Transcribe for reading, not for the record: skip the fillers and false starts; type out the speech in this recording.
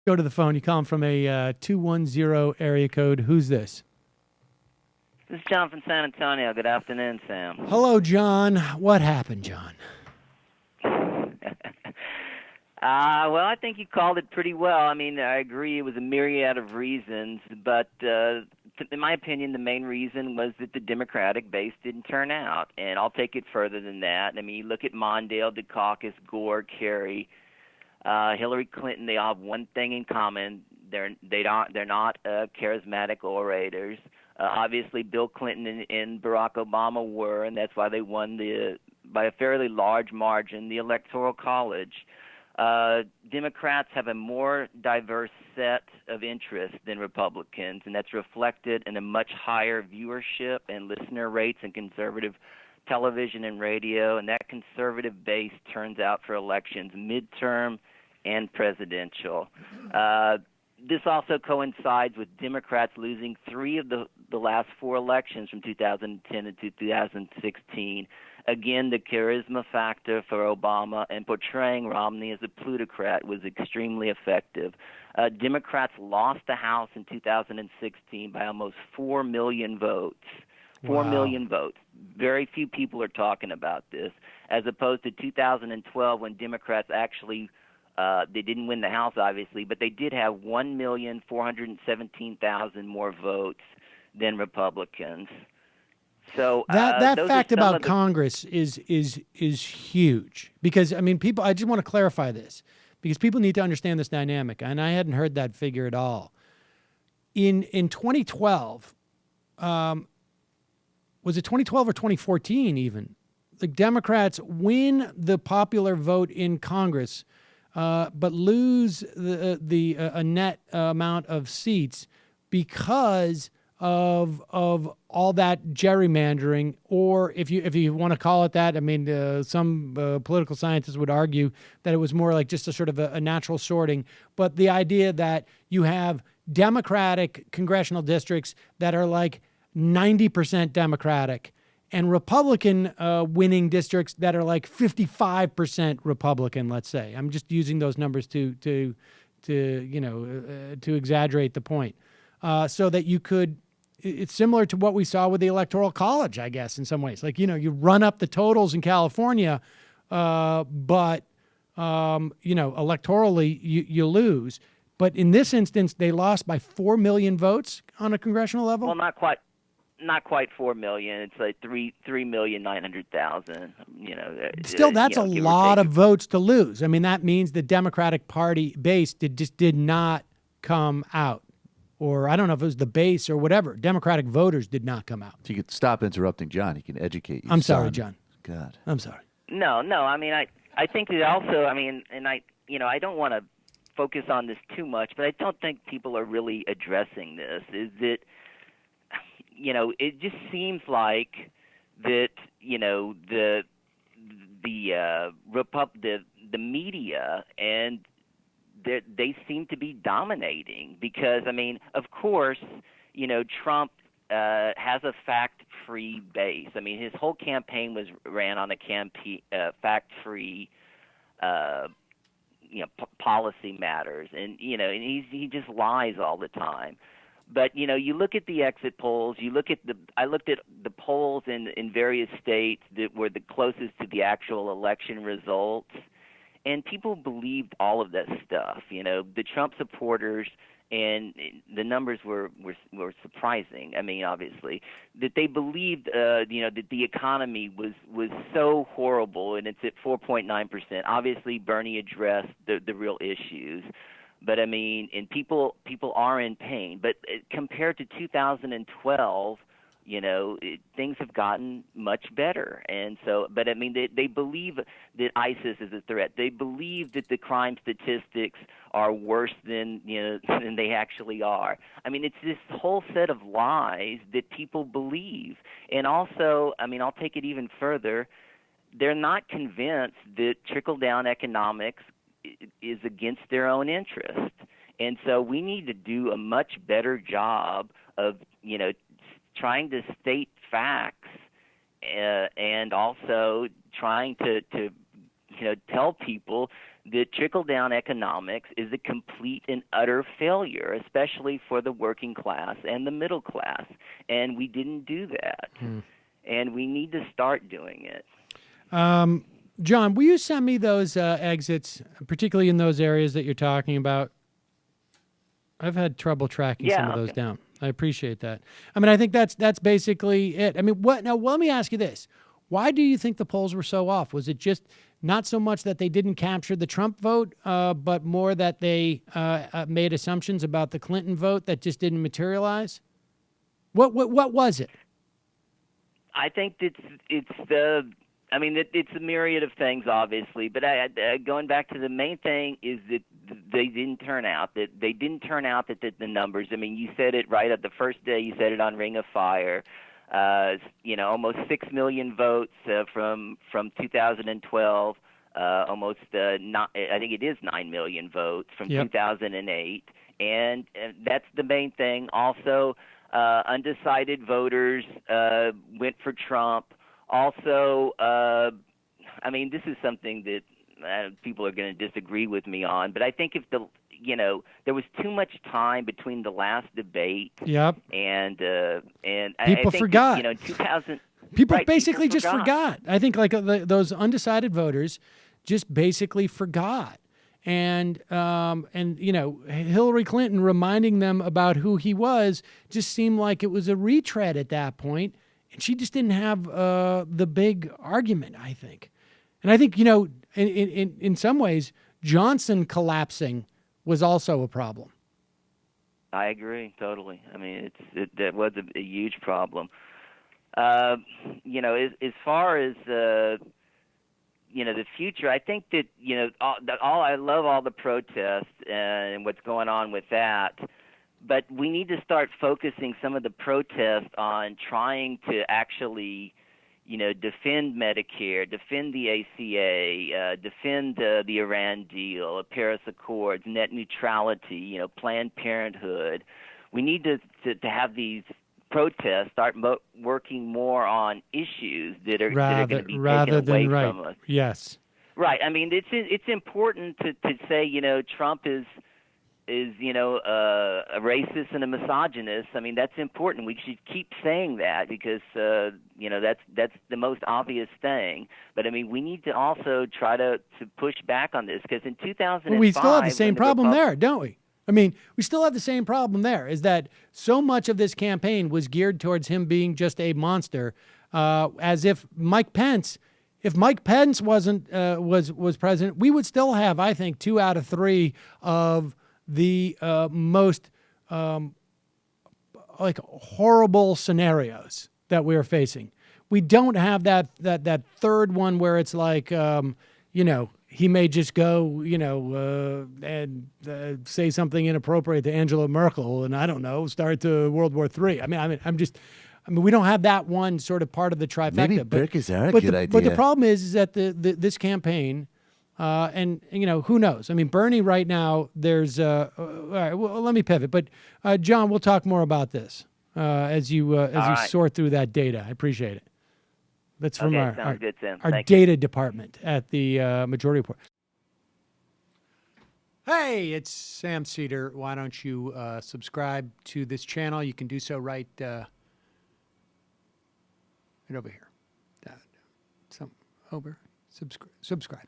Go to the phone. You call him from a 210 area code. Who's this? This is John from San Antonio. Good afternoon, Sam. Hello, John. What happened, John? Well, I think you called it pretty well. I mean, I agree it was a myriad of reasons, but in my opinion, the main reason was that the Democratic base didn't turn out. And I'll take it further than that. I mean, you look at Mondale, Dukakis, Gore, Kerry, Hillary Clinton. They all have one thing in common: they're not charismatic orators. Obviously, Bill Clinton and Barack Obama were, and that's why they won by a fairly large margin the Electoral College. Democrats have a more diverse set of interests than Republicans, and that's reflected in a much higher viewership and listener rates in conservative television and radio, and that conservative base turns out for elections, midterm and presidential. This also coincides with Democrats losing 3 of the last 4 elections from 2010 to 2016. Again, the charisma factor for Obama and portraying Romney as a plutocrat was extremely effective. Democrats lost the House in 2016 by almost 4 million votes. 4 million votes. Very few people are talking about this, as opposed to 2012 when Democrats actually they didn't win the House, obviously, but they did have 1,417,000 more votes than Republicans. So that fact about Congress is huge, because I mean, people. I just want to clarify this because people need to understand this dynamic, and I hadn't heard that figure at all. In 2012, was it 2012 or 2014 even? The Democrats win the popular vote in Congress, but lose a net amount of seats because of all that gerrymandering, or if you want to call it that. I mean, some political scientists would argue that it was more like just a sort of a natural sorting. But the idea that you have Democratic congressional districts that are like 90% Democratic, and Republican winning districts that are like 55% Republican, let's say. I'm just using those numbers to exaggerate the point, so that you could. It's similar to what we saw with the Electoral College, I guess, in some ways. Like, you run up the totals in California, but electorally you lose. But in this instance, they lost by 4 million votes on a congressional level. Well, not quite 4 million. It's like 3,900,000. Still, that's a lot of votes to lose. I mean, that means the Democratic Party base did not come out. Or I don't know if it was the base or whatever. Democratic voters did not come out. So you could stop interrupting John. He can educate you. I'm sorry, John. God. I'm sorry. No. I mean, I think that also. I mean, and I don't want to focus on this too much, but I don't think people are really addressing this. Is that it just seems like that the media and they seem to be dominating, because I mean, of course, Trump has a fact-free base. I mean, his whole campaign was ran on a fact-free policy matters, and and he just lies all the time. But you look at the exit polls. I looked at the polls in various states that were the closest to the actual election results, and people believed all of that stuff. The Trump supporters, and the numbers were surprising. I mean, obviously, that they believed that the economy was so horrible, and it's at 4.9%. Obviously, Bernie addressed the real issues. But I mean, and people are in pain. But compared to 2012, things have gotten much better. And so, but I mean, they believe that ISIS is a threat. They believe that the crime statistics are worse than than they actually are. I mean, it's this whole set of lies that people believe. And also, I mean, I'll take it even further. They're not convinced that trickle-down economics is against their own interest. And so we need to do a much better job of, trying to state facts and also trying to tell people that trickle-down economics is a complete and utter failure, especially for the working class and the middle class. And we didn't do that. And we need to start doing it. John, will you send me those exits, particularly in those areas that you're talking about? I've had trouble tracking some of those down. I appreciate that. I mean, I think that's basically it. I mean, well, let me ask you this. Why do you think the polls were so off? Was it just not so much that they didn't capture the Trump vote, but more that they made assumptions about the Clinton vote that just didn't materialize? What was it? I think it's a myriad of things, obviously, but going back to the main thing is that they didn't turn out. That the numbers. I mean, you said it right at the first day. You said it on Ring of Fire. Almost 6 million votes from 2012. Almost I think it is 9 million votes from 2008, and that's the main thing. Also, undecided voters went for Trump. Also, this is something that people are going to disagree with me on, but I think if there was too much time between the last debate and people forgot. 2000 people basically just forgot. I think those undecided voters just basically forgot. And Hillary Clinton reminding them about who he was just seemed like it was a retread at that point. And she just didn't have the big argument, I think. And I think, in some ways, Johnson collapsing was also a problem. I agree totally. I mean, that was a huge problem. As far as the future, I think that I love all the protests and what's going on with that. But we need to start focusing some of the protests on trying to actually, defend Medicare, defend the ACA, defend the Iran deal, Paris Accords, net neutrality, Planned Parenthood. We need to have these protests start working more on issues that are going to be taken away from us. Yes. Right. I mean, it's important to say, Trump is a racist and a misogynist. I mean, that's important. We should keep saying that because that's the most obvious thing. But I mean, we need to also try to push back on this because in 2005, we still have the same problem there, don't we? I mean, we still have the same problem there. Is that so much of this campaign was geared towards him being just a monster, as if Mike Pence. If Mike Pence wasn't was president, we would still have, I think, 2 out of 3 of the most horrible scenarios that we're facing. We don't have that third one where it's like, he may just go, and say something inappropriate to Angela Merkel, and I don't know, start to World War III. I mean, we don't have that one sort of part of the trifecta. Maybe burkas are a good idea. But the problem is that this campaign. And who knows? I mean, Bernie right now, there's all right, well, let me pivot. But John, we'll talk more about this as you sort through that data. I appreciate it. That's from our data department at the Majority Report. Hey, it's Sam Seder. Why don't you subscribe to this channel? You can do so right over here. Subscribe.